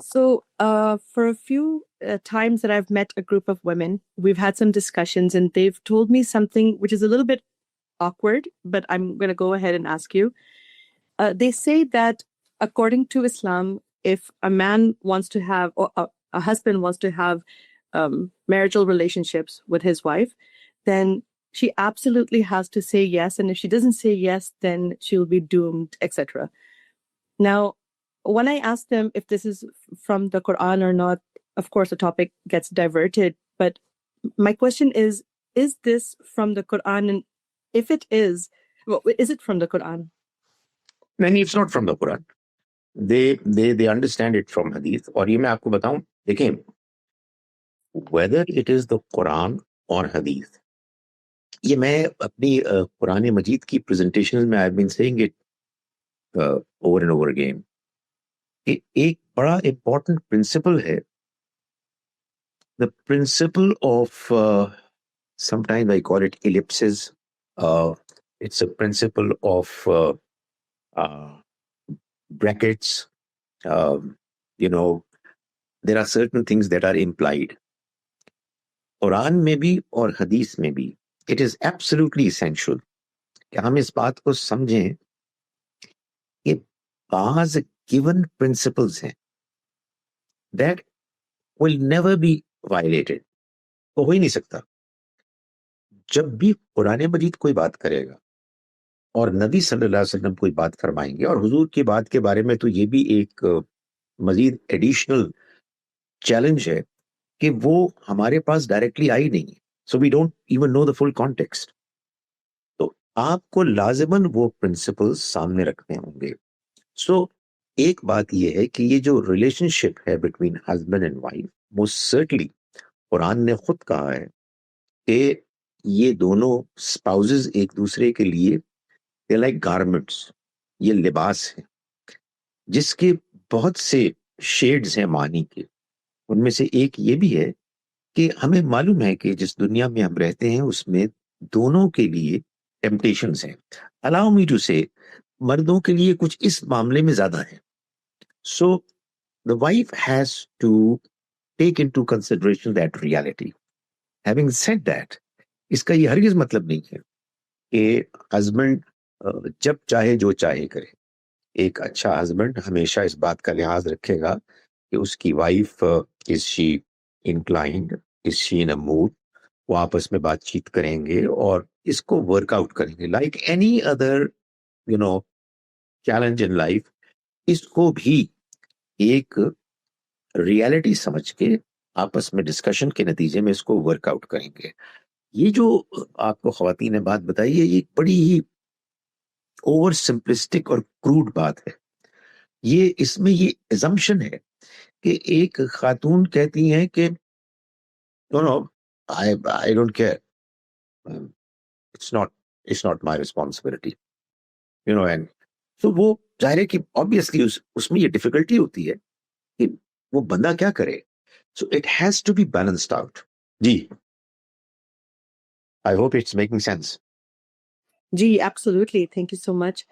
For a few times that I've met a group of women, we've had some discussions, and they've told me something which is a little bit awkward, but I'm going to go ahead and ask you. They say that according to Islam, if a man wants to have, or a husband wants to have marital relationships with his wife, then she absolutely has to say yes. And if she doesn't say yes, then she'll be doomed, etc. Now, when I ask them if this is from the Quran or not, of course, the topic gets diverted. But my question is this from the Quran? And if it is, well, is it from the Quran? No, it's not from the Quran. They understand it from Hadith. और ये मैं आपको बताऊं, देखें, whether it is the Quran or Hadith, ये मैं अपनी कुरान मजीद की प्रेजेंटेशन में I have been saying it over and over again. एक बड़ा इंपॉर्टेंट प्रिंसिपल है, the principle of sometimes I call it ellipses. It's a principle of brackets. There are certain things that are implied. Quran में भी और हदीस में भी it is absolutely essential कि हम इस बात को समझें कि बाज given principles हैं that will never be violated. तो हो ही नहीं सकता. जब भी कुरान मजीद कोई बात करेगा और नबी सल्लल्लाहु अलैहि वसल्लम कोई बात फरमाएंगे, और हुजूर की बात के बारे में तो ये भी एक मजीद एडिशनल चैलेंज है कि वो हमारे पास डायरेक्टली आई नहीं, so we don't even know the full context. तो आपको लाजिमन वो प्रिंसिपल्स सामने रखने होंगे. सो एक बात ये है कि ये जो रिलेशनशिप है between husband and wife, most certainly Quran ने खुद कहा है कि ये दोनों स्पाउसेस एक दूसरे के लिए दे लाइक गारमेंट्स, ये लिबास है जिसके बहुत से शेड्स हैं मानी के. उनमें से एक ये भी है कि हमें मालूम है कि जिस दुनिया में हम रहते हैं उसमें दोनों के लिए टेम्पटेशंस हैं. अलाउ मी टू से मर्दों के लिए कुछ इस मामले में ज्यादा है. So the wife has to take into consideration that reality. Having said that, इसका ये हरगिज मतलब नहीं है कि हस्बैंड जब चाहे जो चाहे करे. एक अच्छा हस्बैंड हमेशा इस बात का लिहाज रखेगा कि उसकी wife is she inclined, is she in a mood. वो आपस में बातचीत करेंगे और इसको वर्कआउट करेंगे like any other challenge in life. इसको भी एक रियलिटी समझ के आपस में डिस्कशन के नतीजे में इसको वर्कआउट करेंगे. ये जो आपको ख्वातीन ने बात बताई है, ये बड़ी ही ओवर सिंपलिस्टिक और क्रूड बात है. ये इसमें ये assumption है कि एक खातून कहती हैं कि no I don't care, it's not my responsibility, and so वो जाहिर है कि ऑब्वियसली उसमें ये डिफिकल्टी होती है कि वो बंदा क्या करे. So it has to be balanced out. जी, I hope it's making sense. Gee, absolutely. Thank you so much.